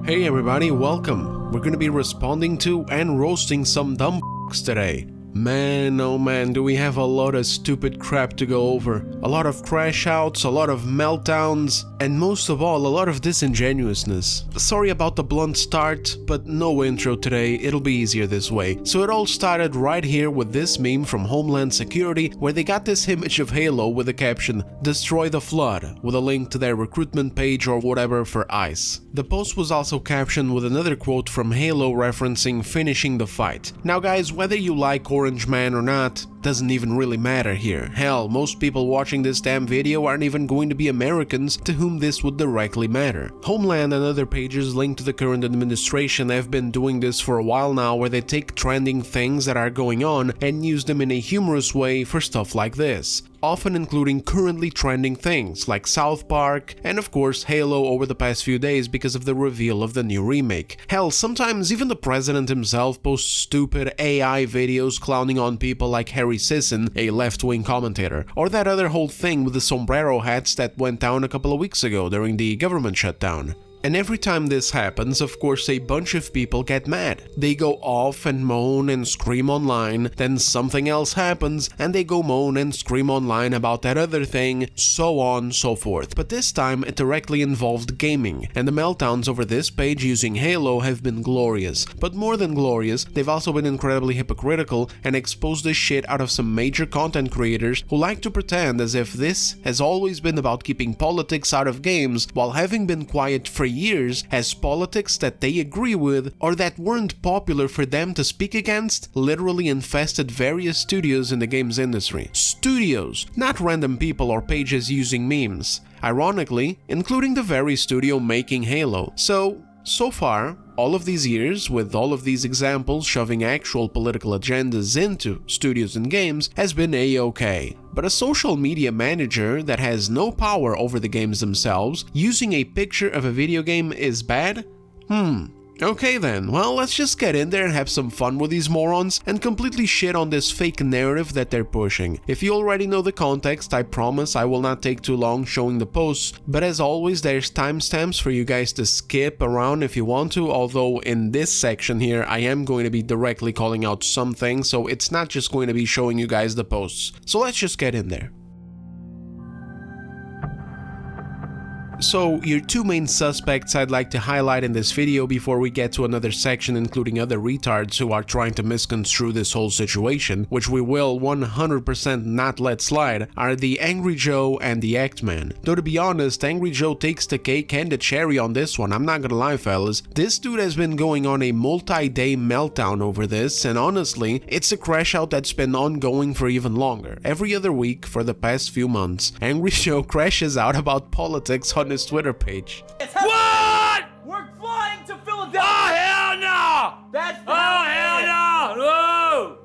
Hey everybody, welcome! We're gonna be responding to and roasting some dumb today. Man, oh man, do we have a lot of stupid crap to go over. A lot of crash outs, a lot of meltdowns, and most of all, a lot of disingenuousness. Sorry about the blunt start, but no intro today, it'll be easier this way. So it all started right here with this meme from Homeland Security, where they got this image of Halo with the caption, "Destroy the Flood," with a link to their recruitment page or whatever for ICE. The post was also captioned with another quote from Halo referencing finishing the fight. Now guys, whether you like Orange Man or not, doesn't even really matter here. Hell, most people watching this damn video aren't even going to be Americans to whom this would directly matter. Homeland and other pages linked to the current administration have been doing this for a while now, where they take trending things that are going on and use them in a humorous way for stuff like this, often including currently trending things like South Park and of course Halo over the past few days because of the reveal of the new remake. Hell, sometimes even the president himself posts stupid AI videos clowning on people like Harry Sisson, a left-wing commentator, or that other whole thing with the sombrero hats that went down a couple of weeks ago during the government shutdown. And every time this happens, of course, a bunch of people get mad. They go off and moan and scream online, then something else happens, and they go moan and scream online about that other thing, so on, so forth. But this time, it directly involved gaming, and the meltdowns over this page using Halo have been glorious. But more than glorious, they've also been incredibly hypocritical and exposed the shit out of some major content creators who like to pretend as if this has always been about keeping politics out of games, while having been quiet for years as politics that they agree with or that weren't popular for them to speak against literally infested various studios in the games industry. Studios, not random people or pages using memes. Ironically, including the very studio making Halo. So far, all of these years, with all of these examples shoving actual political agendas into studios and games, has been a-okay. But a social media manager that has no power over the games themselves, using a picture of a video game is bad? Okay then, well, let's just get in there and have some fun with these morons and completely shit on this fake narrative that they're pushing. If you already know the context, I promise I will not take too long showing the posts, but as always there's timestamps for you guys to skip around if you want to, although in this section here I am going to be directly calling out some things, so it's not just going to be showing you guys the posts. So let's just get in there. So, your two main suspects I'd like to highlight in this video before we get to another section including other retards who are trying to misconstrue this whole situation, which we will 100% not let slide, are the Angry Joe and the Act Man. Though to be honest, Angry Joe takes the cake and the cherry on this one, I'm not gonna lie fellas. This dude has been going on a multi-day meltdown over this, and honestly, it's a crash out that's been ongoing for even longer. Every other week for the past few months, Angry Joe crashes out about politics on his Twitter page. What? We're flying to Philadelphia! Oh, hell no! That's hell no! No!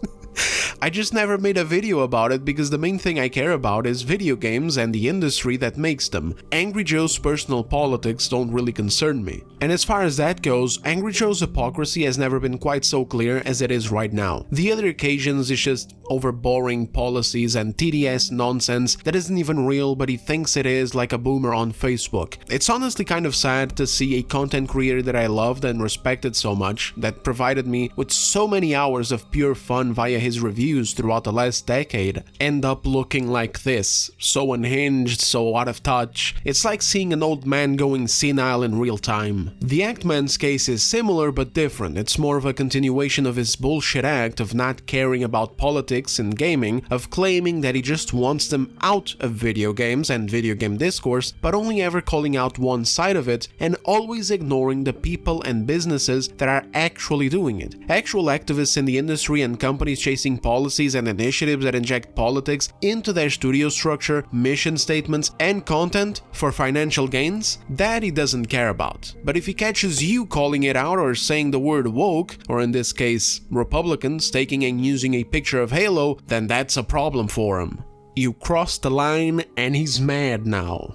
I just never made a video about it because the main thing I care about is video games and the industry that makes them. Angry Joe's personal politics don't really concern me. And as far as that goes, Angry Joe's hypocrisy has never been quite so clear as it is right now. The other occasions is just over boring policies and TDS nonsense that isn't even real but he thinks it is, like a boomer on Facebook. It's honestly kind of sad to see a content creator that I loved and respected so much, that provided me with so many hours of pure fun via his reviews throughout the last decade, end up looking like this, so unhinged, so out of touch. It's like seeing an old man going senile in real time. The Act Man's case is similar but different. It's more of a continuation of his bullshit act of not caring about politics in gaming, of claiming that he just wants them out of video games and video game discourse, but only ever calling out one side of it and always ignoring the people and businesses that are actually doing it. Actual activists in the industry and companies chasing policies and initiatives that inject politics into their studio structure, mission statements, and content for financial gains, that he doesn't care about. But if he catches you calling it out or saying the word woke, or in this case, Republicans, taking and using a picture of Halo, then that's a problem for him. You crossed the line and he's mad now.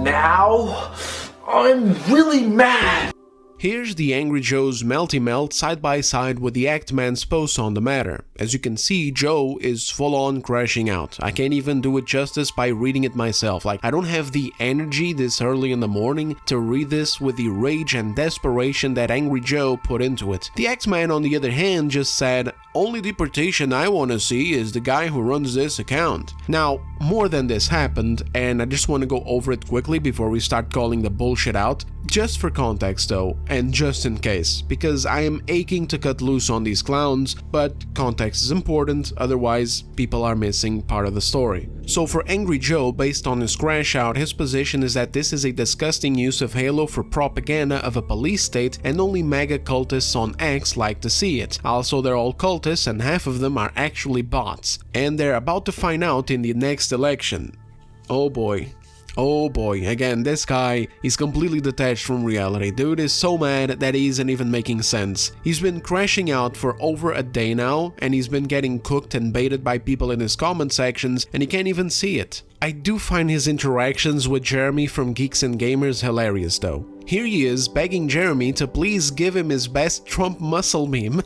Now, I'm really mad! Here's the Angry Joe's Melty Melt side by side with the Act Man's post on the matter. As you can see, Joe is full on crashing out. I can't even do it justice by reading it myself. Like, I don't have the energy this early in the morning to read this with the rage and desperation that Angry Joe put into it. The Act Man, on the other hand, just said, "Only deportation I want to see is the guy who runs this account." Now, more than this happened, and I just want to go over it quickly before we start calling the bullshit out. Just for context though, and just in case, because I am aching to cut loose on these clowns, but context is important, otherwise people are missing part of the story. So for Angry Joe, based on his crash out, his position is that this is a disgusting use of Halo for propaganda of a police state, and only MAGA cultists on X like to see it. Also, they're all cultists and half of them are actually bots, and they're about to find out in the next election. Oh boy. Oh boy, again, this guy is completely detached from reality. Dude is so mad that he isn't even making sense. He's been crashing out for over a day now, and he's been getting cooked and baited by people in his comment sections, and he can't even see it. I do find his interactions with Jeremy from Geeks and Gamers hilarious though. Here he is begging Jeremy to please give him his best Trump muscle meme.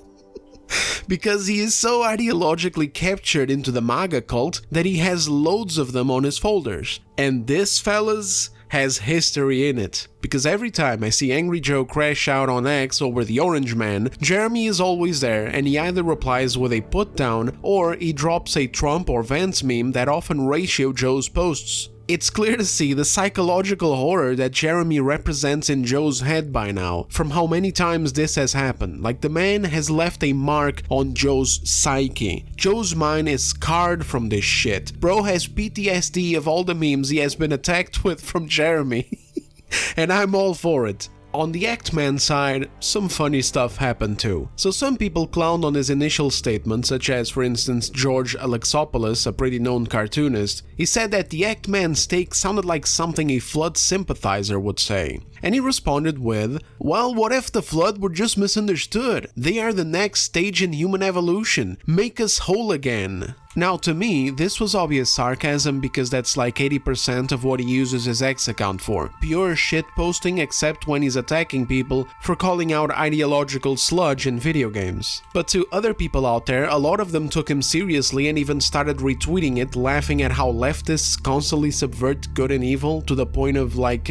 Because he is so ideologically captured into the MAGA cult that he has loads of them on his folders. And this, fellas, has history in it. Because every time I see Angry Joe crash out on X over the Orange Man, Jeremy is always there and he either replies with a put down or he drops a Trump or Vance meme that often ratio Joe's posts. It's clear to see the psychological horror that Jeremy represents in Joe's head by now, from how many times this has happened. Like, the man has left a mark on Joe's psyche. Joe's mind is scarred from this shit. Bro has PTSD of all the memes he has been attacked with from Jeremy. And I'm all for it. On the Act Man side, some funny stuff happened too. So some people clowned on his initial statement, such as for instance George Alexopoulos, a pretty known cartoonist. He said that the Act Man's take sounded like something a Flood sympathizer would say. And he responded with, "Well, what if the Flood were just misunderstood? They are the next stage in human evolution. Make us whole again." Now, to me, this was obvious sarcasm because that's like 80% of what he uses his X account for. Pure shitposting, except when he's attacking people for calling out ideological sludge in video games. But to other people out there, a lot of them took him seriously and even started retweeting it, laughing at how leftists constantly subvert good and evil to the point of like,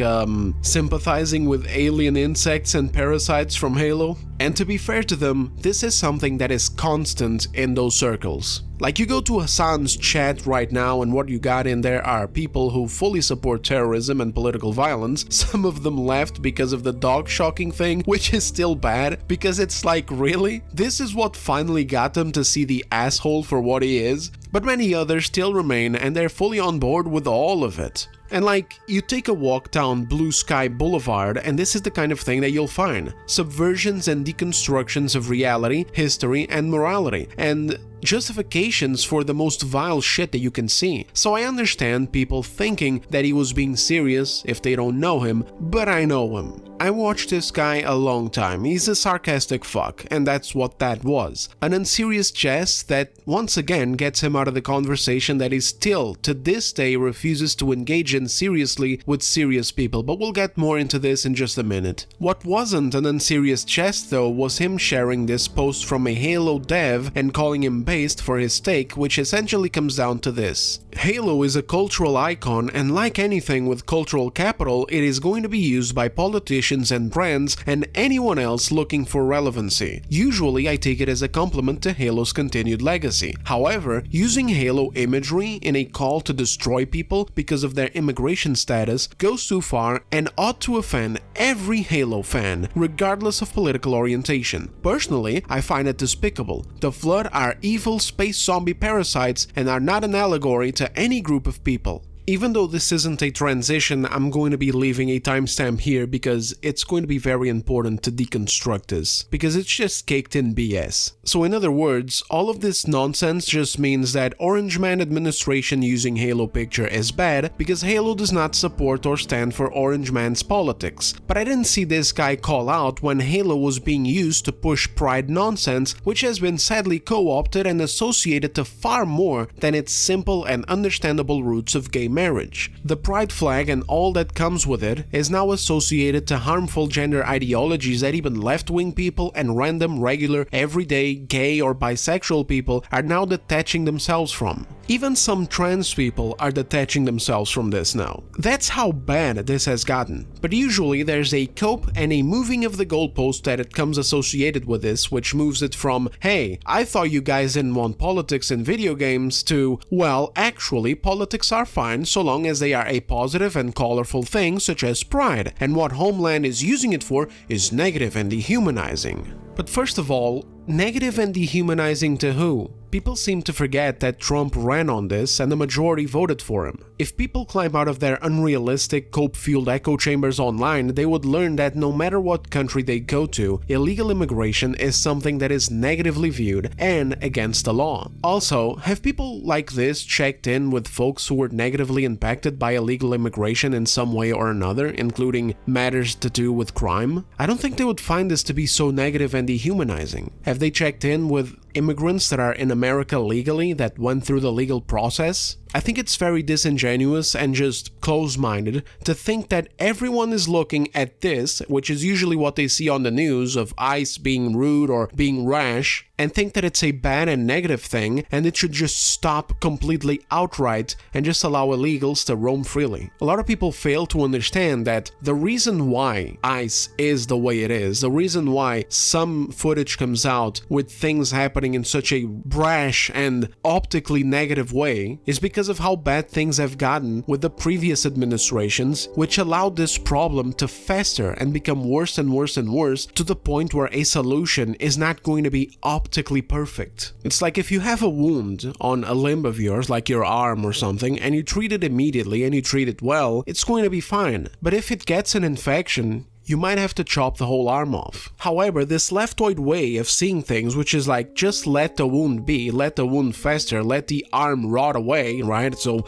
sympathizing with alien insects and parasites from Halo. And to be fair to them, this is something that is constant in those circles. Like, you go to Hassan's chat right now and what you got in there are people who fully support terrorism and political violence. Some of them left because of the dog shocking thing, which is still bad, because it's like, really? This is what finally got them to see the asshole for what he is? But many others still remain and they're fully on board with all of it. And like, you take a walk down Blue Sky Boulevard and this is the kind of thing that you'll find. Subversions and deconstructions of reality, history, and morality. And justifications for the most vile shit that you can see. So I understand people thinking that he was being serious if they don't know him, but I know him. I watched this guy a long time. He's a sarcastic fuck, and that's what that was. An unserious jest that once again gets him out of the conversation that he still, to this day, refuses to engage in seriously with serious people, but we'll get more into this in just a minute. What wasn't an unserious jest though was him sharing this post from a Halo dev and calling him based for his take, which essentially comes down to this. Halo is a cultural icon, and like anything with cultural capital, it is going to be used by politicians and brands and anyone else looking for relevancy. Usually I take it as a compliment to Halo's continued legacy. However, using Halo imagery in a call to destroy people because of their immigration status goes too far and ought to offend every Halo fan, regardless of political orientation. Personally, I find it despicable. The Flood are evil space zombie parasites and are not an allegory to any group of people. Even though this isn't a transition, I'm going to be leaving a timestamp here because it's going to be very important to deconstruct this, because it's just caked in BS. So in other words, all of this nonsense just means that Orange Man administration using Halo picture is bad because Halo does not support or stand for Orange Man's politics. But I didn't see this guy call out when Halo was being used to push pride nonsense, which has been sadly co-opted and associated to far more than its simple and understandable roots of gay marriage. marriage. The pride flag and all that comes with it is now associated to harmful gender ideologies that even left-wing people and random, regular, everyday, gay or bisexual people are now detaching themselves from. Even some trans people are detaching themselves from this now. That's how bad this has gotten. But usually there's a cope and a moving of the goalpost that it comes associated with this, which moves it from, hey, I thought you guys didn't want politics in video games, to, well, actually, politics are fine so long as they are a positive and colorful thing such as pride, and what Homeland is using it for is negative and dehumanizing. But first of all, negative and dehumanizing to who? People seem to forget that Trump ran on this and the majority voted for him. If people climb out of their unrealistic, cope-fueled echo chambers online, they would learn that no matter what country they go to, illegal immigration is something that is negatively viewed and against the law. Also, have people like this checked in with folks who were negatively impacted by illegal immigration in some way or another, including matters to do with crime? I don't think they would find this to be so negative and dehumanizing. Have they checked in with immigrants that are in America legally that went through the legal process? I think it's very disingenuous and just close-minded to think that everyone is looking at this, which is usually what they see on the news of ICE being rude or being rash, and think that it's a bad and negative thing and it should just stop completely outright and just allow illegals to roam freely. A lot of people fail to understand that the reason why ICE is the way it is, the reason why some footage comes out with things happening in such a brash and optically negative way is because of how bad things have gotten with the previous administrations, which allowed this problem to fester and become worse and worse and worse to the point where a solution is not going to be optically perfect. It's like if you have a wound on a limb of yours, like your arm or something, and you treat it immediately and you treat it well, it's going to be fine. But if it gets an infection, you might have to chop the whole arm off. However, this leftoid way of seeing things, which is like, just let the wound be, let the wound fester, let the arm rot away, right? So,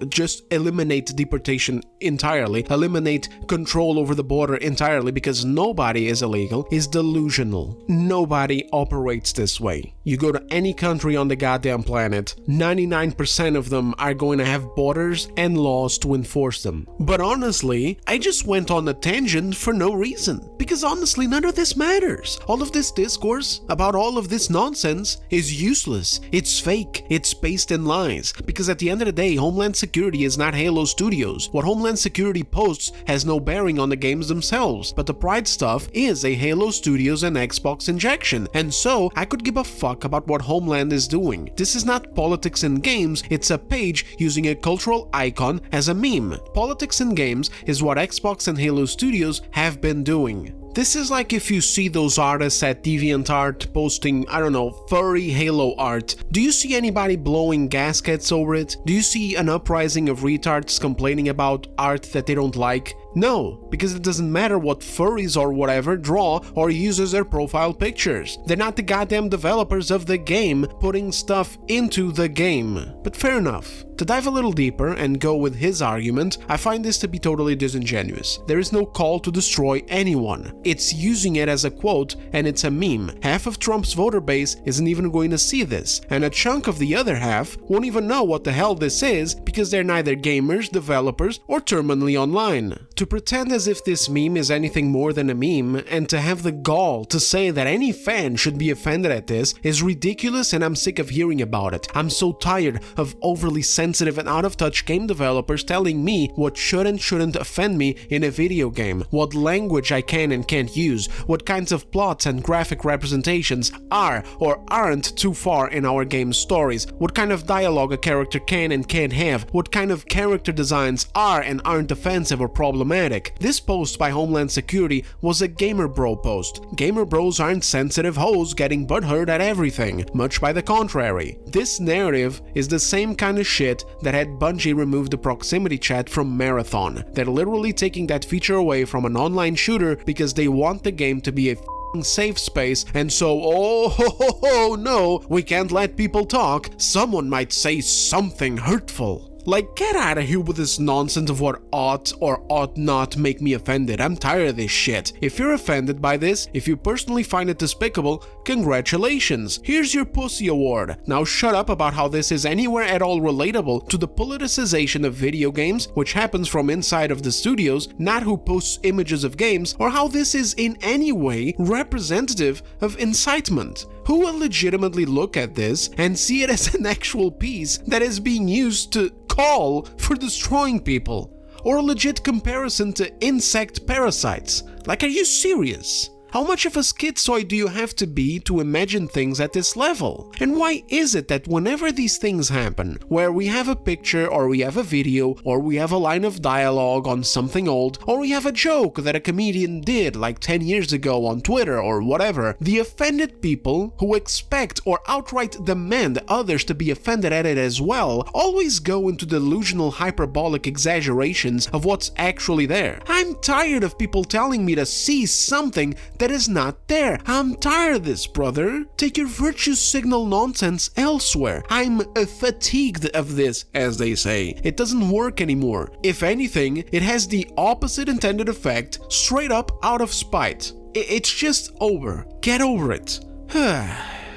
just eliminate deportation entirely, eliminate control over the border entirely because nobody is illegal, is delusional. Nobody operates this way. You go to any country on the goddamn planet, 99% of them are going to have borders and laws to enforce them. But honestly, I just went on a tangent for no reason, because honestly none of this matters. All of this discourse about all of this nonsense is useless, it's fake, it's based in lies, because at the end of the day, Homeland Security is not Halo Studios. What Homeland Security posts has no bearing on the games themselves, but the Pride stuff is a Halo Studios and Xbox injection, and so I could give a fuck about what Homeland is doing. This is not politics in games, it's a page using a cultural icon as a meme. Politics in games is what Xbox and Halo Studios have been doing. This is like if you see those artists at DeviantArt posting, I don't know, furry Halo art. Do you see anybody blowing gaskets over it? Do you see an uprising of retards complaining about art that they don't like? No, because it doesn't matter what furries or whatever draw or use as their profile pictures. They're not the goddamn developers of the game putting stuff into the game. But fair enough. To dive a little deeper and go with his argument, I find this to be totally disingenuous. There is no call to destroy anyone. It's using it as a quote and it's a meme. Half of Trump's voter base isn't even going to see this, and a chunk of the other half won't even know what the hell this is because they're neither gamers, developers, or terminally online. To pretend as if this meme is anything more than a meme and to have the gall to say that any fan should be offended at this is ridiculous, and I'm sick of hearing about it. I'm so tired of overly sensitive and out-of-touch game developers telling me what should and shouldn't offend me in a video game, what language I can and can't use, what kinds of plots and graphic representations are or aren't too far in our game's stories, what kind of dialogue a character can and can't have, what kind of character designs are and aren't offensive or problematic. This post by Homeland Security was a gamer bro post. Gamer bros aren't sensitive hoes getting butthurt at everything, much by the contrary. This narrative is the same kind of shit that had Bungie remove the proximity chat from Marathon. They're literally taking that feature away from an online shooter because they want the game to be a safe space, and so, oh no, we can't let people talk. Someone might say something hurtful. Like, get out of here with this nonsense of what ought or ought not make me offended. I'm tired of this shit. If you're offended by this, if you personally find it despicable, congratulations. Here's your pussy award. Now shut up about how this is anywhere at all relatable to the politicization of video games, which happens from inside of the studios, not who posts images of games, or how this is in any way representative of incitement. Who will legitimately look at this and see it as an actual piece that is being used to call for destroying people? Or a legit comparison to insect parasites? Like, are you serious? How much of a schizoid do you have to be to imagine things at this level? And why is it that whenever these things happen, where we have a picture or we have a video or we have a line of dialogue on something old or we have a joke that a comedian did like 10 years ago on Twitter or whatever, the offended people who expect or outright demand others to be offended at it as well always go into delusional hyperbolic exaggerations of what's actually there. I'm tired of people telling me to see something that is not there. I'm tired of this, brother. Take your virtue signal nonsense elsewhere. I'm fatigued of this, as they say. It doesn't work anymore. If anything, it has the opposite intended effect, straight up out of spite. It's just over. Get over it.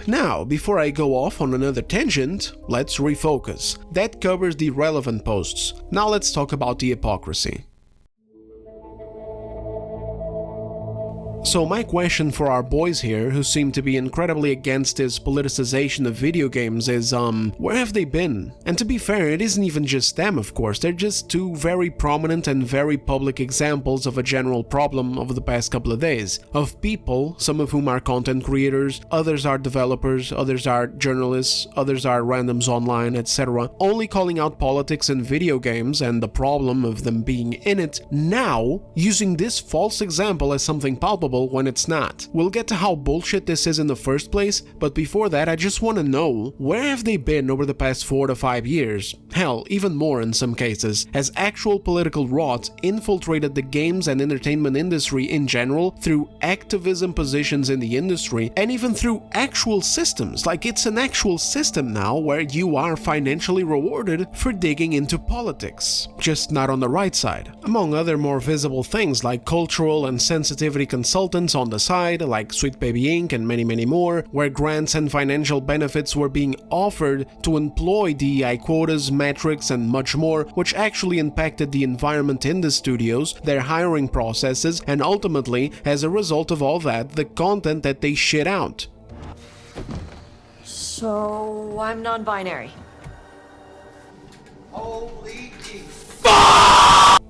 Now, before I go off on another tangent, let's refocus. That covers the relevant posts. Now let's talk about the hypocrisy. So my question for our boys here, who seem to be incredibly against this politicization of video games, is where have they been? And to be fair, it isn't even just them, of course. They're just two very prominent and very public examples of a general problem over the past couple of days. Of people, some of whom are content creators, others are developers, others are journalists, others are randoms online, etc., only calling out politics in video games and the problem of them being in it, now using this false example as something palpable when it's not. We'll get to how bullshit this is in the first place, but before that I just want to know, where have they been over the past 4 to 5 years? Hell, even more in some cases, as actual political rot infiltrated the games and entertainment industry in general through activism positions in the industry and even through actual systems. Like, it's an actual system now where you are financially rewarded for digging into politics, just not on the right side. Among other more visible things like cultural and sensitivity consultants on the side, like Sweet Baby Inc. and many more, where grants and financial benefits were being offered to employ DEI quotas, metrics, and much more, which actually impacted the environment in the studios, their hiring processes, and ultimately, as a result of all that, the content that they shit out. So, I'm non-binary. Holy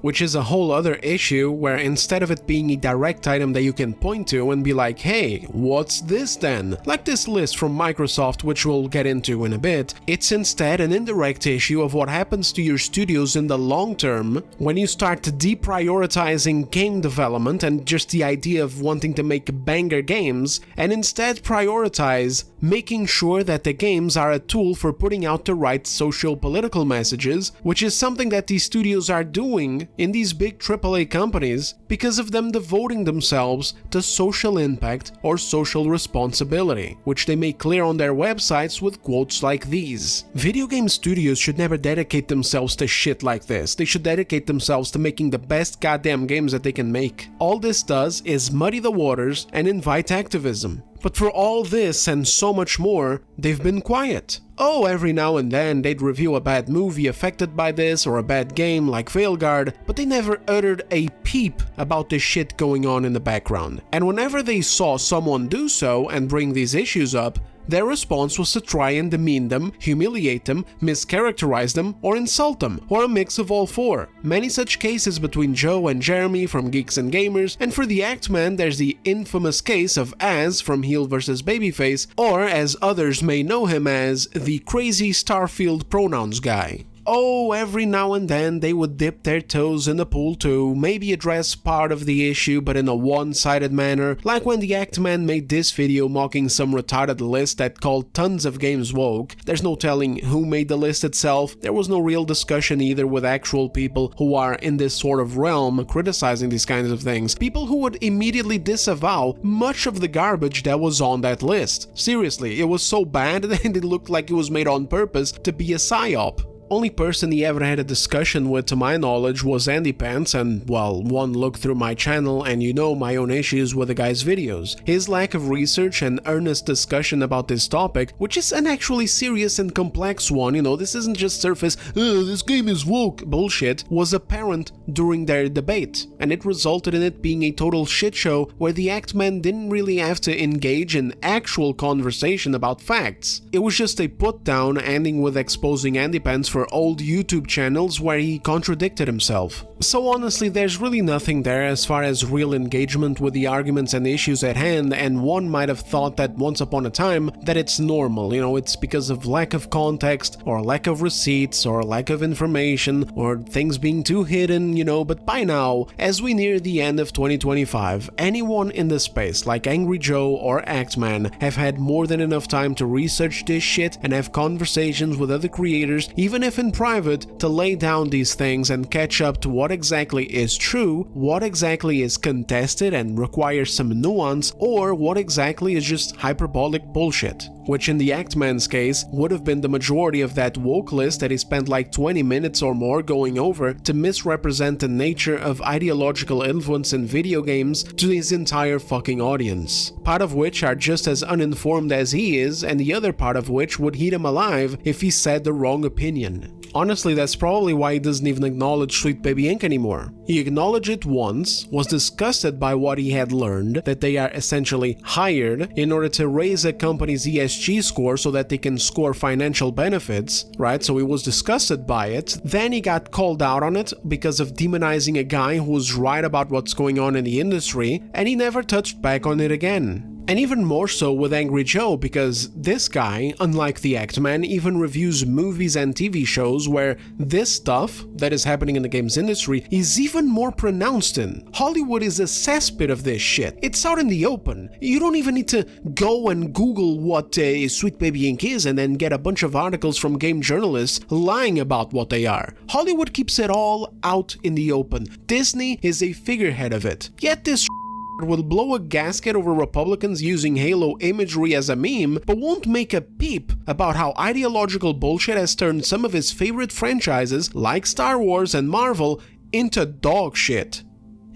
Which is a whole other issue where instead of it being a direct item that you can point to and be like, hey, what's this then? Like this list from Microsoft, which we'll get into in a bit, it's instead an indirect issue of what happens to your studios in the long term when you start deprioritizing game development and just the idea of wanting to make banger games, and instead prioritize making sure that the games are a tool for putting out the right socio-political messages, which is something that these studios are doing in these big AAA companies because of them devoting themselves to social impact or social responsibility, which they make clear on their websites with quotes like these. Video game studios should never dedicate themselves to shit like this. They should dedicate themselves to making the best goddamn games that they can make. All this does is muddy the waters and invite activism. But for all this and so much more, they've been quiet. Oh, every now and then they'd review a bad movie affected by this or a bad game like Veilguard, but they never uttered a peep about the shit going on in the background. And whenever they saw someone do so and bring these issues up, their response was to try and demean them, humiliate them, mischaracterize them, or insult them, or a mix of all four. Many such cases between Joe and Jeremy from Geeks and Gamers, and for the Actman there's the infamous case of Az from Heel vs Babyface, or as others may know him as, the crazy Starfield pronouns guy. Oh, every now and then they would dip their toes in the pool too, maybe address part of the issue but in a one-sided manner, like when the Actman made this video mocking some retarded list that called tons of games woke. There's no telling who made the list itself, there was no real discussion either with actual people who are in this sort of realm criticizing these kinds of things, people who would immediately disavow much of the garbage that was on that list. Seriously, it was so bad that it looked like it was made on purpose to be a psyop. Only person he ever had a discussion with, to my knowledge, was Andy Pants, and well, one look through my channel and you know my own issues with the guy's videos. His lack of research and earnest discussion about this topic, which is an actually serious and complex one, this isn't just surface, this game is woke bullshit, was apparent during their debate, and it resulted in it being a total shit show where the Actman didn't really have to engage in actual conversation about facts. It was just a put down, ending with exposing Andy Pants for old YouTube channels where he contradicted himself. So honestly, there's really nothing there as far as real engagement with the arguments and issues at hand, and one might have thought that once upon a time that it's normal, it's because of lack of context, or lack of receipts, or lack of information, or things being too hidden, but by now, as we near the end of 2025, anyone in the space like Angry Joe or Actman have had more than enough time to research this shit and have conversations with other creators, even if in private, to lay down these things and catch up to what exactly is true, what exactly is contested and requires some nuance, or what exactly is just hyperbolic bullshit. Which in the Actman's case would have been the majority of that woke list that he spent like 20 minutes or more going over to misrepresent the nature of ideological influence in video games to his entire fucking audience. Part of which are just as uninformed as he is, and the other part of which would eat him alive if he said the wrong opinion. Honestly, that's probably why he doesn't even acknowledge Sweet Baby Inc. anymore. He acknowledged it once, was disgusted by what he had learned, that they are essentially hired in order to raise a company's ESG score so that they can score financial benefits, right? So he was disgusted by it. Then he got called out on it because of demonizing a guy who was right about what's going on in the industry, and he never touched back on it again. And even more so with Angry Joe, because this guy, unlike the Actman, even reviews movies and TV shows where this stuff that is happening in the games industry is even more pronounced in. Hollywood is a cesspit of this shit. It's out in the open. You don't even need to go and Google what Sweet Baby Inc. is and then get a bunch of articles from game journalists lying about what they are. Hollywood keeps it all out in the open. Disney is a figurehead of it. Yet this will blow a gasket over Republicans using Halo imagery as a meme, but won't make a peep about how ideological bullshit has turned some of his favorite franchises, like Star Wars and Marvel, into dog shit.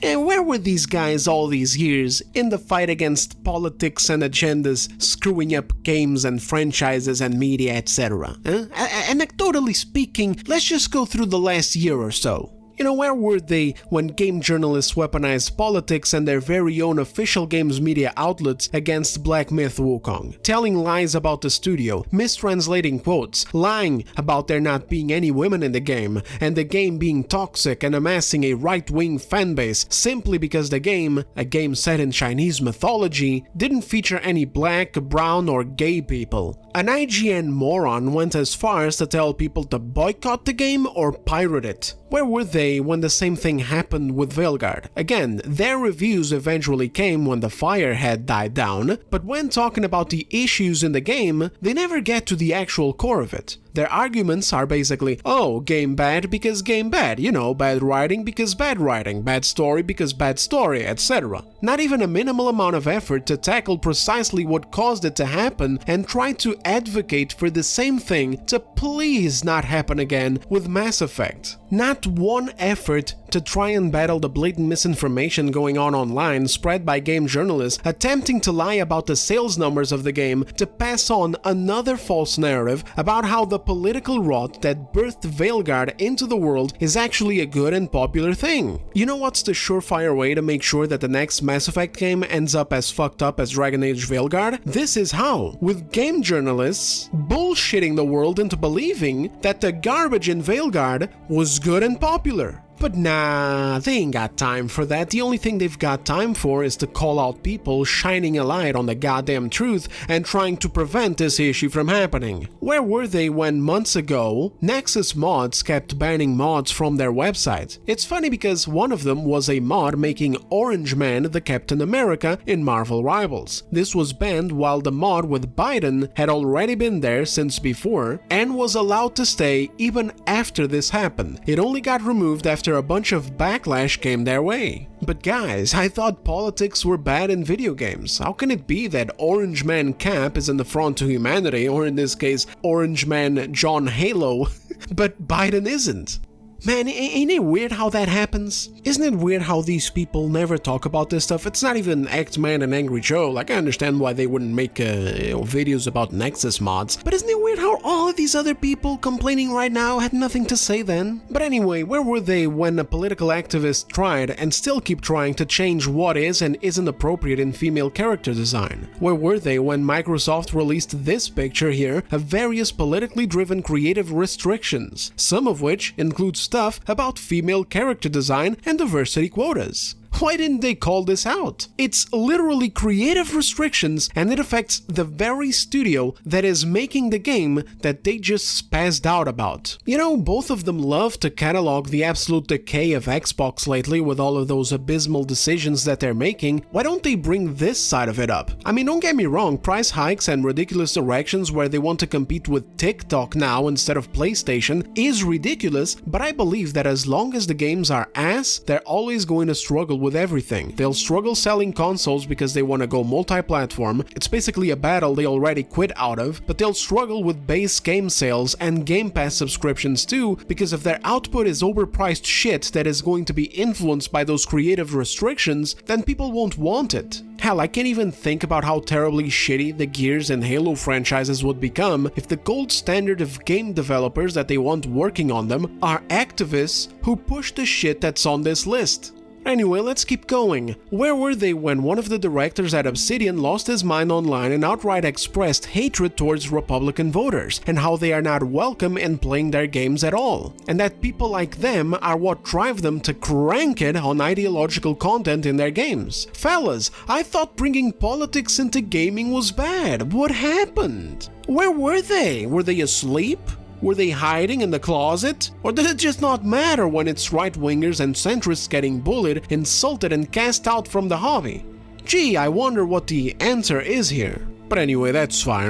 And where were these guys all these years in the fight against politics and agendas screwing up games and franchises and media, etc.? Anecdotally speaking, let's just go through the last year or so. Where were they when game journalists weaponized politics and their very own official games media outlets against Black Myth Wukong, telling lies about the studio, mistranslating quotes, lying about there not being any women in the game, and the game being toxic and amassing a right-wing fanbase simply because the game, a game set in Chinese mythology, didn't feature any black, brown, or gay people. An IGN moron went as far as to tell people to boycott the game or pirate it. Where were they when the same thing happened with Veilguard? Again, their reviews eventually came when the fire had died down, but when talking about the issues in the game, they never get to the actual core of it. Their arguments are basically, oh, game bad because game bad, bad writing because bad writing, bad story because bad story, etc. Not even a minimal amount of effort to tackle precisely what caused it to happen and try to advocate for the same thing to please not happen again with Mass Effect. Not one effort to try and battle the blatant misinformation going on online spread by game journalists attempting to lie about the sales numbers of the game to pass on another false narrative about how the political rot that birthed Veilguard into the world is actually a good and popular thing. You know what's the surefire way to make sure that the next Mass Effect game ends up as fucked up as Dragon Age Veilguard? This is how, with game journalists bullshitting the world into believing that the garbage in Veilguard was good and popular. But nah, they ain't got time for that. The only thing they've got time for is to call out people shining a light on the goddamn truth and trying to prevent this issue from happening. Where were they when months ago, Nexus Mods kept banning mods from their website? It's funny because one of them was a mod making Orange Man the Captain America in Marvel Rivals. This was banned while the mod with Biden had already been there since before and was allowed to stay even after this happened. It only got removed after a bunch of backlash came their way. But guys, I thought politics were bad in video games. How can it be that Orange Man Cap is an affront to humanity, or in this case, Orange Man John Halo, but Biden isn't. Man, ain't it weird how that happens? Isn't it weird how these people never talk about this stuff? It's not even X-Man and Angry Joe. Like, I understand why they wouldn't make videos about Nexus mods, but isn't it weird how all of these other people complaining right now had nothing to say then? But anyway, where were they when a political activist tried, and still keep trying, to change what is and isn't appropriate in female character design? Where were they when Microsoft released this picture here of various politically driven creative restrictions, some of which include stuff about female character design and diversity quotas? Why didn't they call this out? It's literally creative restrictions, and it affects the very studio that is making the game that they just spazzed out about. You know, both of them love to catalog the absolute decay of Xbox lately with all of those abysmal decisions that they're making. Why don't they bring this side of it up? I mean, don't get me wrong, price hikes and ridiculous directions where they want to compete with TikTok now instead of PlayStation is ridiculous, but I believe that as long as the games are ass, they're always going to struggle with everything. They'll struggle selling consoles because they want to go multi-platform. It's basically a battle they already quit out of, but they'll struggle with base game sales and Game Pass subscriptions too, because if their output is overpriced shit that is going to be influenced by those creative restrictions, then people won't want it. Hell, I can't even think about how terribly shitty the Gears and Halo franchises would become if the gold standard of game developers that they want working on them are activists who push the shit that's on this list. Anyway, let's keep going. Where were they when one of the directors at Obsidian lost his mind online and outright expressed hatred towards Republican voters, and how they are not welcome in playing their games at all, and that people like them are what drive them to crank it on ideological content in their games? Fellas, I thought bringing politics into gaming was bad. What happened? Where were they? Were they asleep? Were they hiding in the closet? Or did it just not matter when it's right-wingers and centrists getting bullied, insulted, and cast out from the hobby? Gee, I wonder what the answer is here. But anyway, that's fine.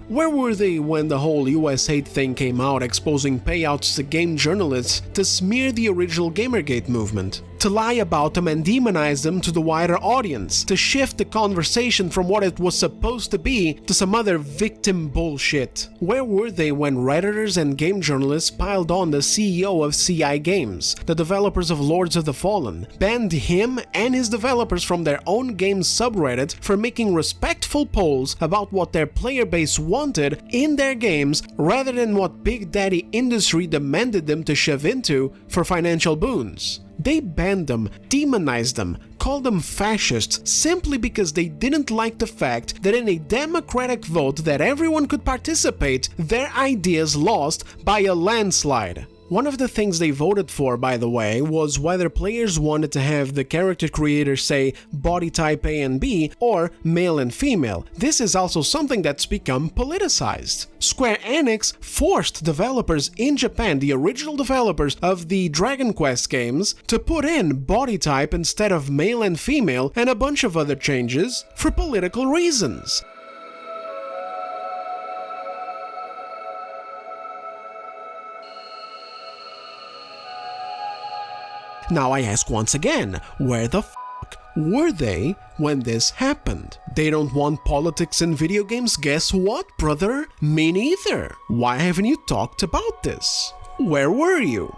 Where were they when the whole US hate thing came out, exposing payouts to game journalists to smear the original Gamergate movement? To lie about them and demonize them to the wider audience, to shift the conversation from what it was supposed to be to some other victim bullshit. Where were they when Redditors and game journalists piled on the CEO of CI Games, the developers of Lords of the Fallen, banned him and his developers from their own game subreddit for making respectful polls about what their player base wanted in their games rather than what Big Daddy industry demanded them to shove into for financial boons? They banned them, demonized them, called them fascists simply because they didn't like the fact that in a democratic vote that everyone could participate, their ideas lost by a landslide. One of the things they voted for, by the way, was whether players wanted to have the character creator say body type A and B or male and female. This is also something that's become politicized. Square Enix forced developers in Japan, the original developers of the Dragon Quest games, to put in body type instead of male and female and a bunch of other changes for political reasons. Now I ask once again, where the f*** were they when this happened? They don't want politics in video games? Guess what, brother? Me neither. Why haven't you talked about this? Where were you?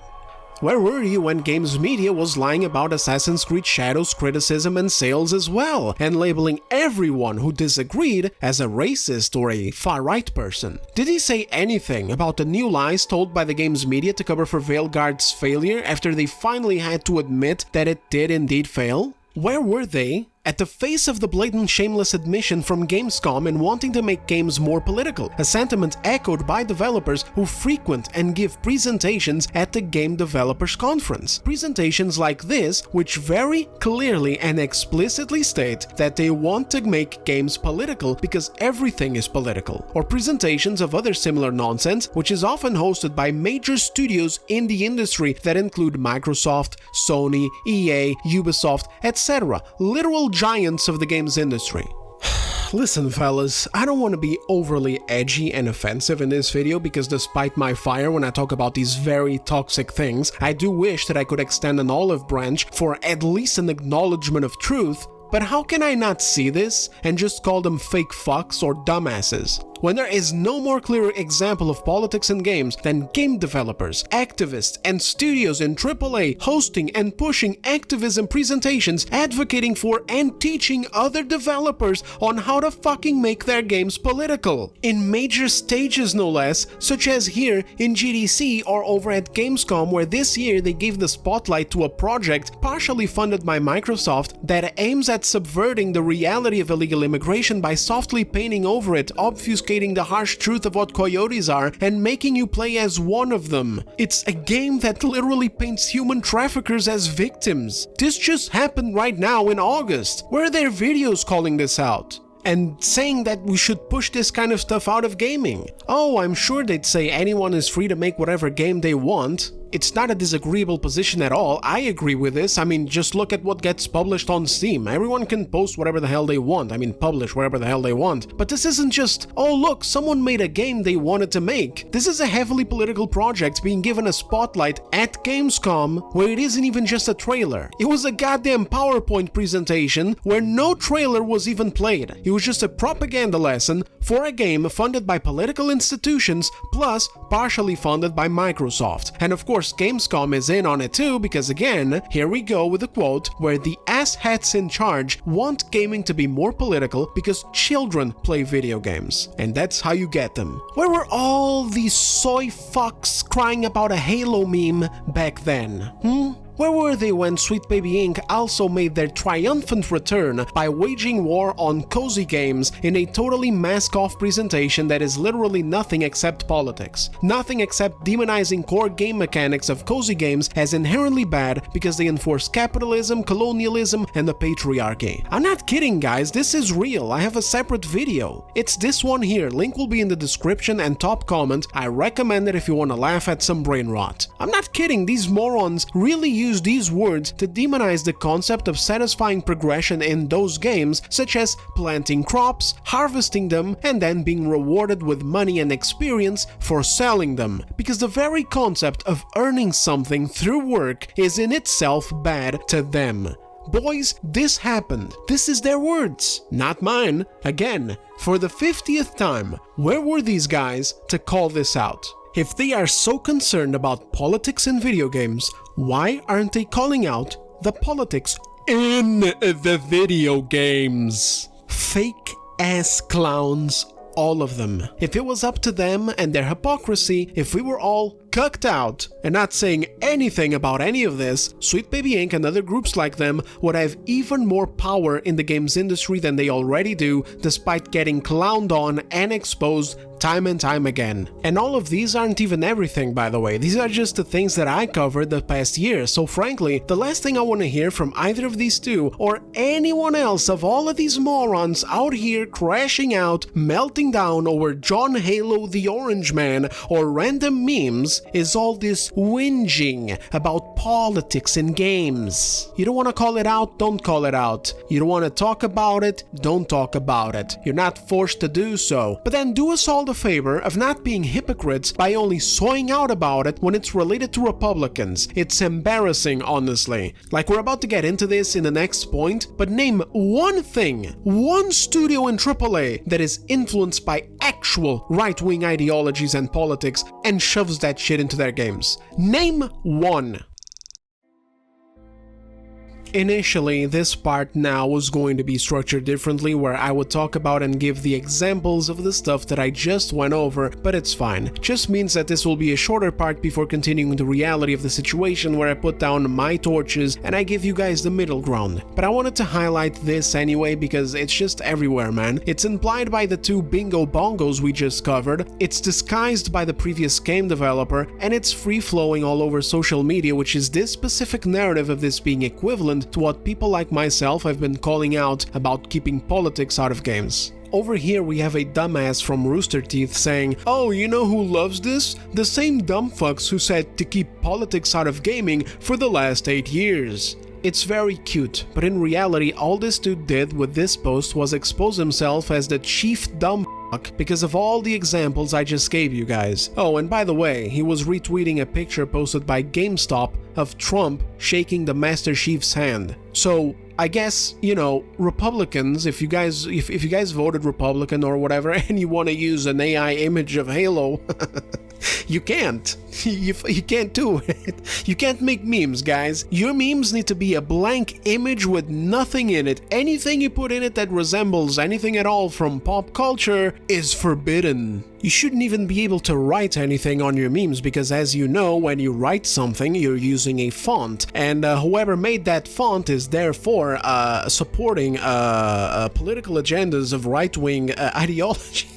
Where were you when Games Media was lying about Assassin's Creed Shadows criticism and sales as well, and labeling everyone who disagreed as a racist or a far-right person? Did he say anything about the new lies told by the Games Media to cover for Veilguard's failure after they finally had to admit that it did indeed fail? Where were they at the face of the blatant shameless admission from Gamescom in wanting to make games more political, a sentiment echoed by developers who frequent and give presentations at the Game Developers Conference? Presentations like this, which very clearly and explicitly state that they want to make games political because everything is political, or presentations of other similar nonsense, which is often hosted by major studios in the industry that include Microsoft, Sony, EA, Ubisoft, etc., literal giants of the games industry. Listen fellas, I don't want to be overly edgy and offensive in this video because despite my fire when I talk about these very toxic things, I do wish that I could extend an olive branch for at least an acknowledgement of truth. But how can I not see this and just call them fake fucks or dumbasses? when there is no more clear example of politics in games than game developers, activists, and studios in AAA hosting and pushing activism presentations advocating for and teaching other developers on how to fucking make their games political. In major stages no less, such as here in GDC or over at Gamescom, where this year they gave the spotlight to a project partially funded by Microsoft that aims at subverting the reality of illegal immigration by softly painting over it, obfuscating the harsh truth of what coyotes are, and making you play as one of them. It's a game that literally paints human traffickers as victims. This just happened right now in August. Where are their videos calling this out? And saying that we should push this kind of stuff out of gaming. Oh, I'm sure they'd say anyone is free to make whatever game they want. It's not a disagreeable position at all. I agree with this. I mean, just look at what gets published on Steam. Everyone can post whatever the hell they want. I mean, publish whatever the hell they want. But this isn't just, oh look, someone made a game they wanted to make. This is a heavily political project being given a spotlight at Gamescom, where it isn't even just a trailer. It was a goddamn PowerPoint presentation where no trailer was even played. It was just a propaganda lesson for a game funded by political institutions, plus partially funded by Microsoft. And of course, Gamescom is in on it too, because again, here we go with a quote where the asshats in charge want gaming to be more political because children play video games. And that's how you get them. Where were all these soy fucks crying about a Halo meme back then? Where were they when Sweet Baby Inc. also made their triumphant return by waging war on cozy games in a totally mask-off presentation that is literally nothing except politics? Nothing except demonizing core game mechanics of cozy games as inherently bad because they enforce capitalism, colonialism, and the patriarchy. I'm not kidding, guys, this is real. I have a separate video. It's this one here, link will be in the description and top comment. I recommend it if you want to laugh at some brain rot. I'm not kidding, these morons really use these words to demonize the concept of satisfying progression in those games, such as planting crops, harvesting them, and then being rewarded with money and experience for selling them, because the very concept of earning something through work is in itself bad to them. Boys, this happened. This is their words, not mine. Again, for the 50th time, where were these guys to call this out? If they are so concerned about politics in video games, why aren't they calling out the politics in the video games? Fake ass clowns, all of them. If it was up to them and their hypocrisy, if we were all cucked out and not saying anything about any of this, Sweet Baby Inc. and other groups like them would have even more power in the games industry than they already do, despite getting clowned on and exposed time and time again. And all of these aren't even everything, by the way. These are just the things that I covered the past year, so frankly, the last thing I want to hear from either of these two or anyone else of all of these morons out here crashing out, melting down over John Halo the Orange Man or random memes is all this whinging about politics in games. You don't want to call it out, don't call it out. You don't want to talk about it, don't talk about it. You're not forced to do so. But then do us all the favor of not being hypocrites by only soying out about it when it's related to Republicans. It's embarrassing, honestly. Like, we're about to get into this in the next point, but name one thing, one studio in AAA that is influenced by actual right-wing ideologies and politics and shoves that shit into their games. Name one. Initially, this part now was going to be structured differently, where I would talk about and give the examples of the stuff that I just went over, but it's fine. Just means that this will be a shorter part before continuing the reality of the situation, where I put down my torches and I give you guys the middle ground. But I wanted to highlight this anyway because it's just everywhere, man. It's implied by the two bingo bongos we just covered, it's disguised by the previous game developer, and it's free-flowing all over social media, which is this specific narrative of this being equivalent to what people like myself have been calling out about keeping politics out of games. Over here we have a dumbass from Rooster Teeth saying, "Oh, you know who loves this? The same dumb fucks who said to keep politics out of gaming for the last 8 years." It's very cute, but in reality all this dude did with this post was expose himself as the chief dumb fuck because of all the examples I just gave you guys. Oh, and by the way, he was retweeting a picture posted by GameStop of Trump shaking the Master Chief's hand. So, I guess, you know, Republicans, if you guys voted Republican or whatever and you want to use an AI image of Halo, you can't. You can't do it. You can't make memes, guys. Your memes need to be a blank image with nothing in it. Anything you put in it that resembles anything at all from pop culture is forbidden. You shouldn't even be able to write anything on your memes because, as you know, when you write something, you're using a font, and whoever made that font is therefore supporting political agendas of right-wing ideology.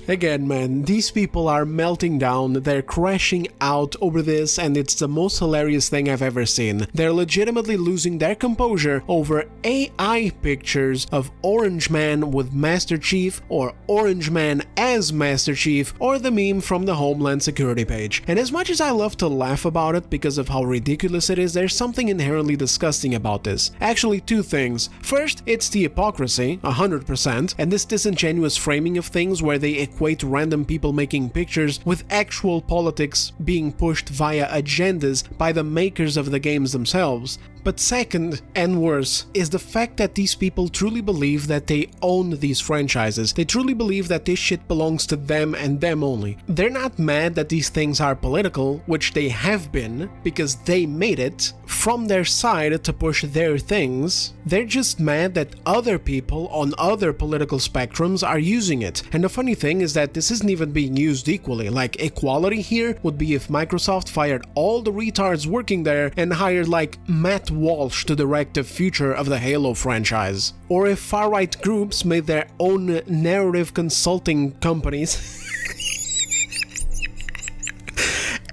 Again, man, these people are melting down, they're crashing out over this, and it's the most hilarious thing I've ever seen. They're legitimately losing their composure over AI pictures of Orange Man with Master Chief, or Orange Man as Master Chief, or the meme from the Homeland Security page. And as much as I love to laugh about it because of how ridiculous it is, there's something inherently disgusting about this. Actually, two things. First, it's the hypocrisy, 100%, and this disingenuous framing of things where they equate random people making pictures with actual politics being pushed via agendas by the makers of the games themselves. But second, and worse, is the fact that these people truly believe that they own these franchises. They truly believe that this shit belongs to them and them only. They're not mad that these things are political, which they have been, because they made it from their side to push their things. They're just mad that other people on other political spectrums are using it. And the funny thing is that this isn't even being used equally. Like, equality here would be if Microsoft fired all the retards working there and hired like Matt Walsh to direct the future of the Halo franchise. Or if far-right groups made their own narrative consulting companies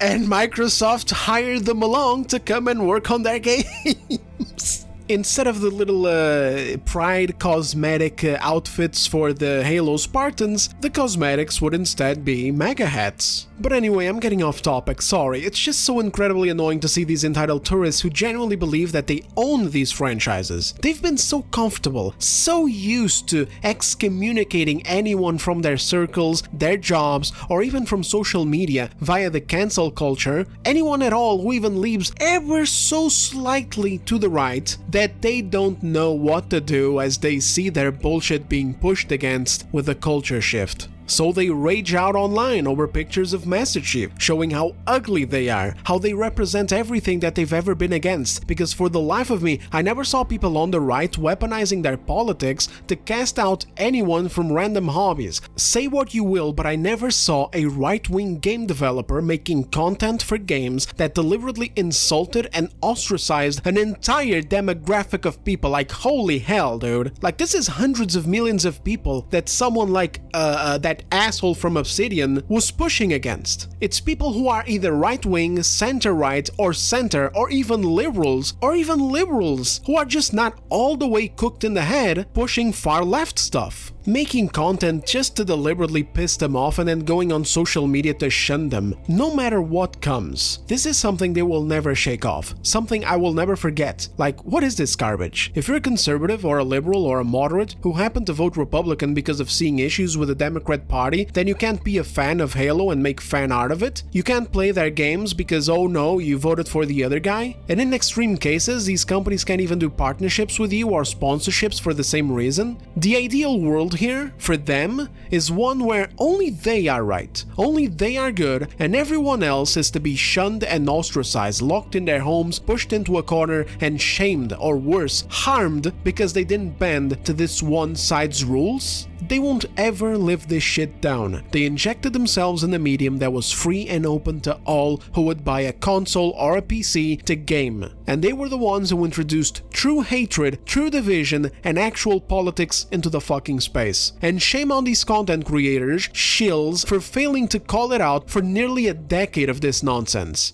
and Microsoft hired them along to come and work on their games. Instead of the little Pride cosmetic outfits for the Halo Spartans, the cosmetics would instead be MAGA hats. But anyway, I'm getting off topic, sorry. It's just so incredibly annoying to see these entitled tourists who genuinely believe that they own these franchises. They've been so comfortable, so used to excommunicating anyone from their circles, their jobs, or even from social media via the cancel culture, anyone at all who even leaves ever so slightly to the right, that they don't know what to do as they see their bullshit being pushed against with a culture shift. So they rage out online over pictures of Master Chief, showing how ugly they are, how they represent everything that they've ever been against, because for the life of me, I never saw people on the right weaponizing their politics to cast out anyone from random hobbies. Say what you will, but I never saw a right-wing game developer making content for games that deliberately insulted and ostracized an entire demographic of people. Like, holy hell, dude. Like, this is hundreds of millions of people that someone like, that asshole from Obsidian was pushing against. It's people who are either right-wing, center-right, or center, or even liberals who are just not all the way cooked in the head pushing far-left stuff. Making content just to deliberately piss them off and then going on social media to shun them, no matter what comes. This is something they will never shake off, something I will never forget. Like, what is this garbage? If you're a conservative or a liberal or a moderate who happen to vote Republican because of seeing issues with the Democrat Party, then you can't be a fan of Halo and make fan art of it? You can't play their games because, oh no, you voted for the other guy? And in extreme cases, these companies can't even do partnerships with you or sponsorships for the same reason? The ideal world here, for them, is one where only they are right, only they are good, and everyone else is to be shunned and ostracized, locked in their homes, pushed into a corner, and shamed, or worse, harmed because they didn't bend to this one side's rules? They won't ever live this shit down. They injected themselves in a medium that was free and open to all who would buy a console or a PC to game. And they were the ones who introduced true hatred, true division, and actual politics into the fucking space. And shame on these content creators, shills, for failing to call it out for nearly a decade of this nonsense.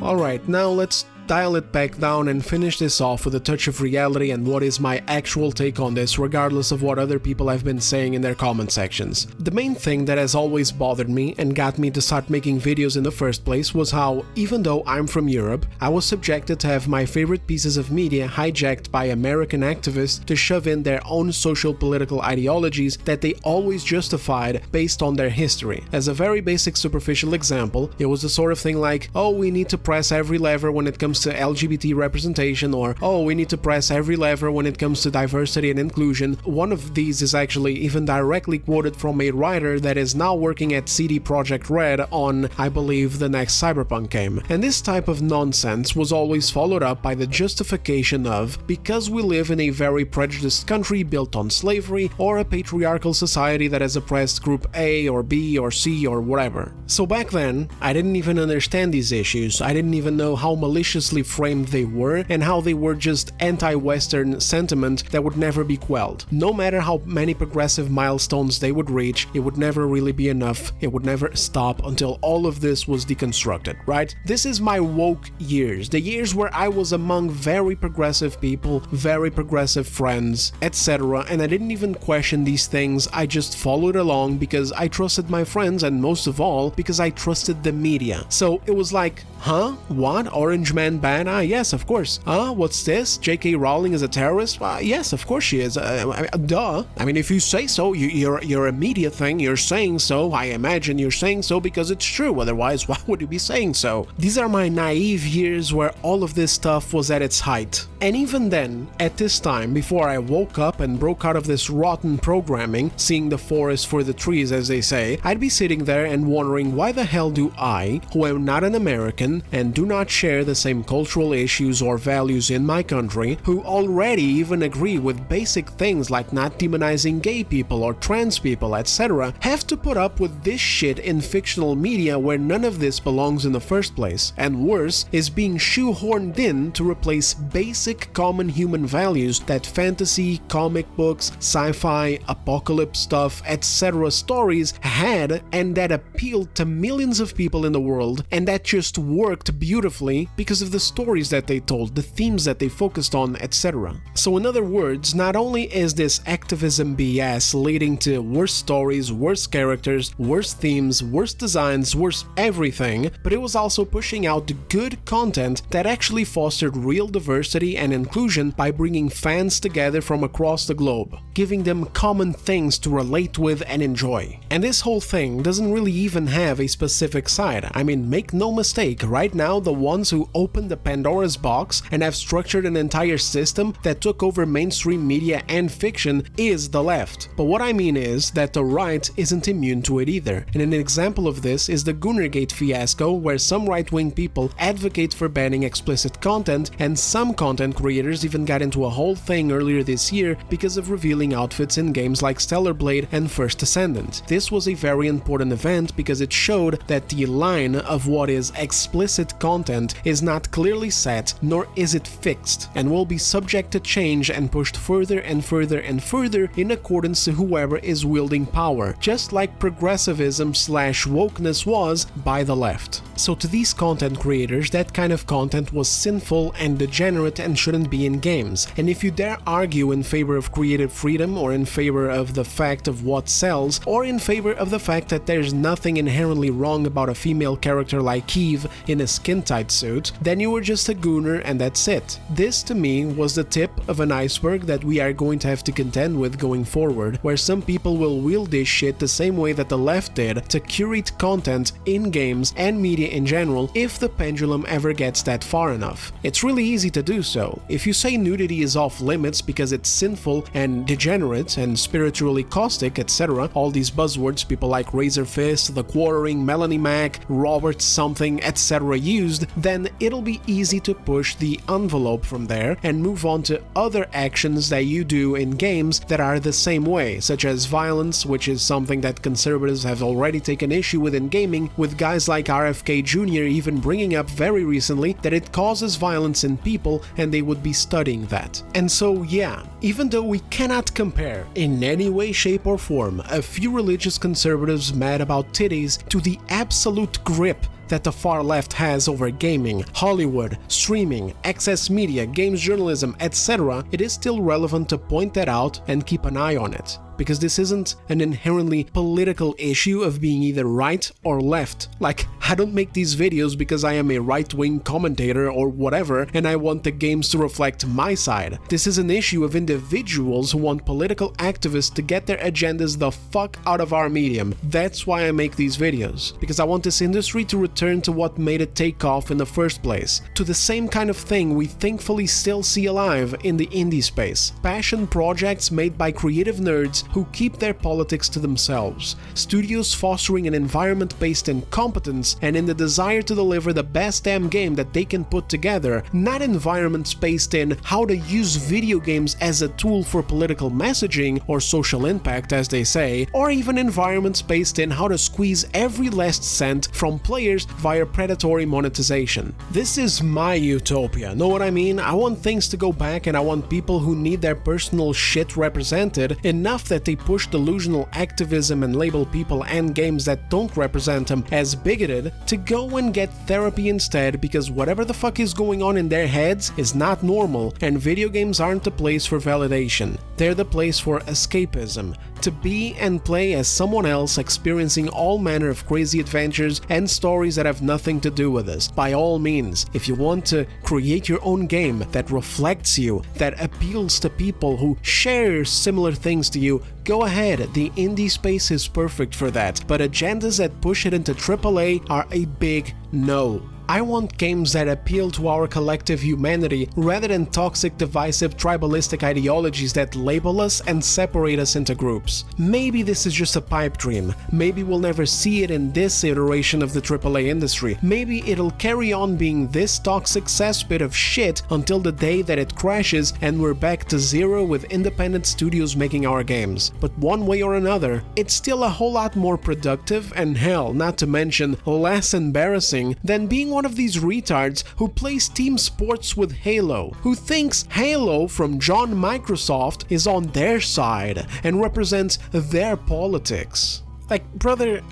Alright, now let's dial it back down and finish this off with a touch of reality and what is my actual take on this, regardless of what other people have been saying in their comment sections. The main thing that has always bothered me and got me to start making videos in the first place was how, even though I'm from Europe, I was subjected to have my favorite pieces of media hijacked by American activists to shove in their own social political ideologies that they always justified based on their history. As a very basic superficial example, it was the sort of thing like, oh, we need to press every lever when it comes to LGBT representation, or oh, we need to press every lever when it comes to diversity and inclusion. One of these is actually even directly quoted from a writer that is now working at CD Projekt Red on, I believe, the next Cyberpunk game. And this type of nonsense was always followed up by the justification of, because we live in a very prejudiced country built on slavery, or a patriarchal society that has oppressed group A or B or C or whatever. So back then, I didn't even understand these issues. I didn't even know how maliciously framed they were and how they were just anti-Western sentiment that would never be quelled. No matter how many progressive milestones they would reach, it would never really be enough. It would never stop until all of this was deconstructed, right? This is my woke years, the years where I was among very progressive people, very progressive friends, etc. And I didn't even question these things, I just followed along because I trusted my friends and most of all because I trusted the media. So it was like, huh? What? Orange Man bad? Ah, yes, of course. What's this? J.K. Rowling is a terrorist? Yes, of course she is. Duh. I mean, if you say so, you're a media thing, you're saying so, I imagine you're saying so because it's true, otherwise why would you be saying so? These are my naive years where all of this stuff was at its height. And even then, at this time, before I woke up and broke out of this rotten programming, seeing the forest for the trees as they say, I'd be sitting there and wondering why the hell do I, who am not an American and do not share the same cultural issues or values in my country, who already even agree with basic things like not demonizing gay people or trans people, etc., have to put up with this shit in fictional media where none of this belongs in the first place, and worse, is being shoehorned in to replace basic common human values that fantasy, comic books, sci-fi, apocalypse stuff, etc. stories had and that appealed to millions of people in the world and that just worked beautifully because of the stories that they told, the themes that they focused on, etc. So in other words, not only is this activism BS leading to worse stories, worse characters, worse themes, worse designs, worse everything, but it was also pushing out good content that actually fostered real diversity and inclusion by bringing fans together from across the globe, giving them common things to relate with and enjoy. And this whole thing doesn't really even have a specific side. I mean, make no mistake, right now the ones who opened the Pandora's box and have structured an entire system that took over mainstream media and fiction is the left. But what I mean is that the right isn't immune to it either. And an example of this is the Goonergate fiasco, where some right-wing people advocate for banning explicit content, and some content creators even got into a whole thing earlier this year because of revealing outfits in games like Stellar Blade and First Ascendant. This was a very important event because it showed that the line of what is explicit content is not clearly set, nor is it fixed, and will be subject to change and pushed further and further and further in accordance to whoever is wielding power, just like progressivism/wokeness was by the left. So to these content creators, that kind of content was sinful and degenerate and shouldn't be in games. And if you dare argue in favor of creative freedom, or in favor of the fact of what sells, or in favor of the fact that there's nothing inherently wrong about a female character like Eve in a skin-tight suit, then you were just a gooner and that's it. This to me was the tip of an iceberg that we are going to have to contend with going forward, where some people will wield this shit the same way that the left did to curate content in games and media in general if the pendulum ever gets that far enough. It's really easy to do so. If you say nudity is off limits because it's sinful and degenerate and spiritually caustic, etc., all these buzzwords people like Razor Fist, The Quartering, Melanie Mac, Robert something, etc. used, then it'll be easy to push the envelope from there and move on to other actions that you do in games that are the same way, such as violence, which is something that conservatives have already taken issue with in gaming, with guys like RFK Jr. even bringing up very recently that it causes violence in people and they would be studying that. And so yeah, even though we cannot compare in any way, shape or form a few religious conservatives mad about titties to the absolute grip that the far left has over gaming, Hollywood, streaming, access media, games journalism, etc., it is still relevant to point that out and keep an eye on it. Because this isn't an inherently political issue of being either right or left. Like, I don't make these videos because I am a right-wing commentator or whatever and I want the games to reflect my side. This is an issue of individuals who want political activists to get their agendas the fuck out of our medium. That's why I make these videos. Because I want this industry to return to what made it take off in the first place. To the same kind of thing we thankfully still see alive in the indie space. Passion projects made by creative nerds who keep their politics to themselves, studios fostering an environment based in competence and in the desire to deliver the best damn game that they can put together, not environments based in how to use video games as a tool for political messaging or social impact, as they say, or even environments based in how to squeeze every last cent from players via predatory monetization. This is my utopia, know what I mean? I want things to go back and I want people who need their personal shit represented enough that they push delusional activism and label people and games that don't represent them as bigoted to go and get therapy instead, because whatever the fuck is going on in their heads is not normal, and video games aren't the place for validation. They're the place for escapism, to be and play as someone else experiencing all manner of crazy adventures and stories that have nothing to do with us. By all means, if you want to create your own game that reflects you, that appeals to people who share similar things to you, go ahead, the indie space is perfect for that, but agendas that push it into AAA are a big no. I want games that appeal to our collective humanity rather than toxic, divisive, tribalistic ideologies that label us and separate us into groups. Maybe this is just a pipe dream. Maybe we'll never see it in this iteration of the AAA industry. Maybe it'll carry on being this toxic cesspit of shit until the day that it crashes and we're back to zero with independent studios making our games. But one way or another, it's still a whole lot more productive and hell, not to mention less embarrassing than being one of these retards who plays team sports with Halo, who thinks Halo from John Microsoft is on their side and represents their politics. Like, brother,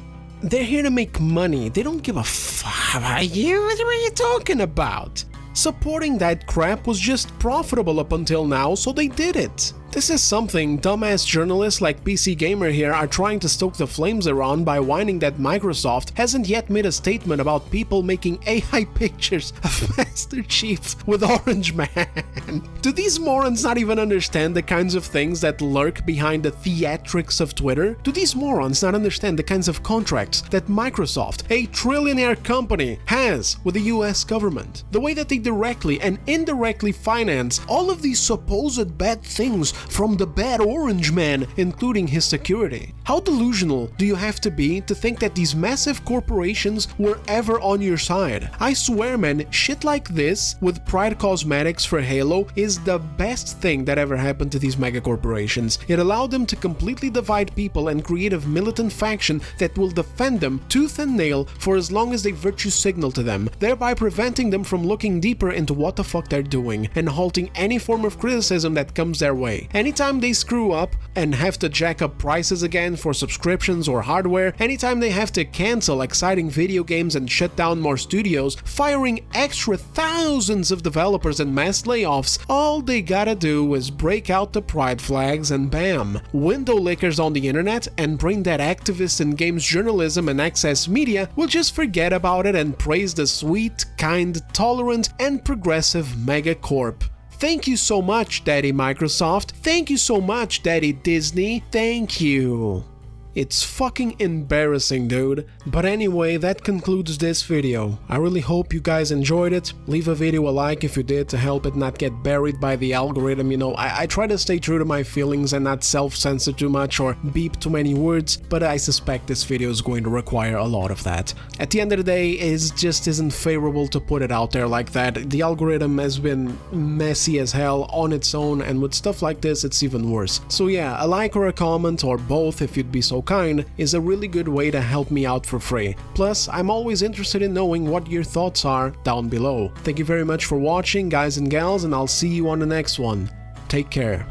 they're here to make money. They don't give a fuck about you. What are you talking about? Supporting that crap was just profitable up until now, so they did it. This is something dumbass journalists like PC Gamer here are trying to stoke the flames around by whining that Microsoft hasn't yet made a statement about people making AI pictures of Master Chief with Orange Man. Do these morons not even understand the kinds of things that lurk behind the theatrics of Twitter? Do these morons not understand the kinds of contracts that Microsoft, a trillionaire company, has with the US government? The way that they directly and indirectly finance all of these supposed bad things from the bad Orange Man, including his security. How delusional do you have to be to think that these massive corporations were ever on your side? I swear, man, shit like this with Pride Cosmetics for Halo is the best thing that ever happened to these mega corporations. It allowed them to completely divide people and create a militant faction that will defend them tooth and nail for as long as they virtue signal to them, thereby preventing them from looking deeper into what the fuck they're doing and halting any form of criticism that comes their way. Anytime they screw up and have to jack up prices again for subscriptions or hardware, anytime they have to cancel exciting video games and shut down more studios, firing extra thousands of developers and mass layoffs, all they gotta do is break out the pride flags and bam, window lickers on the internet and brain dead activists in games journalism and access media will just forget about it and praise the sweet, kind, tolerant, and progressive megacorp. Thank you so much, Daddy Microsoft. Thank you so much, Daddy Disney. Thank you. It's fucking embarrassing, dude. But anyway, that concludes this video. I really hope you guys enjoyed it. Leave a video a like if you did to help it not get buried by the algorithm. You know, I try to stay true to my feelings and not self-censor too much or beep too many words, but I suspect this video is going to require a lot of that. At the end of the day, it just isn't favorable to put it out there like that. The algorithm has been messy as hell on its own, and with stuff like this, it's even worse. So yeah, a like or a comment or both if you'd be so kind is a really good way to help me out for free. Plus, I'm always interested in knowing what your thoughts are down below. Thank you very much for watching, guys and gals, and I'll see you on the next one. Take care.